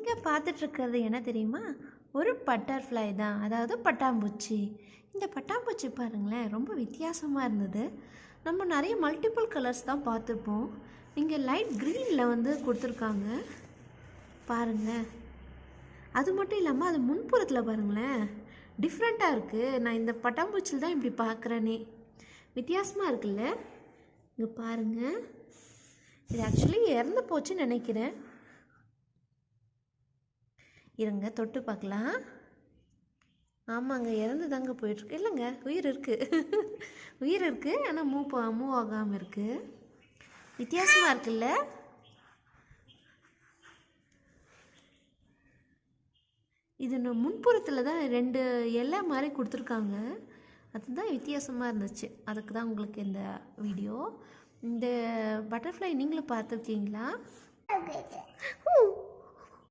நீங்கள் பார்த்துட்ருக்கிறது என்ன தெரியுமா? ஒரு பட்டர்ஃப்ளை தான், அதாவது பட்டாம்பூச்சி. இந்த பட்டாம்பூச்சி பாருங்களேன், ரொம்ப வித்தியாசமாக இருந்தது. நம்ம நிறைய மல்டிபிள் கலர்ஸ் தான் பார்த்துப்போம். இங்கே லைட் க்ரீனில் வந்து கொடுத்துருக்காங்க பாருங்கள். அது மட்டும் இல்லாமல் அது முன்புறத்தில் பாருங்களேன், டிஃப்ரெண்ட்டாக இருக்குது. நான் இந்த பட்டாம்பூச்சியில் தான் இப்படி பார்க்குறேனே, வித்தியாசமாக இருக்குல்ல. இங்கே பாருங்கள், இது ஆக்சுவலி இறந்து போச்சுன்னு நினைக்கிறேன். இருங்க தொட்டு பார்க்கலாம். ஆமாங்க, இறந்து தாங்க போயிட்டுருக்கு. இல்லைங்க, உயிர் இருக்குது. உயிர் இருக்குது, ஆனால் மூவ் ஆகாமல் இருக்குது. வித்தியாசமாக இருக்குல்ல. இது முன்புறத்தில் தான் 2 எல்லை மாதிரி கொடுத்துருக்காங்க. அதுதான் வித்தியாசமாக இருந்துச்சு. அதுக்கு தான் உங்களுக்கு இந்த வீடியோ. இந்த பட்டர்ஃப்ளை நீங்களும் பார்த்துருக்கீங்களா?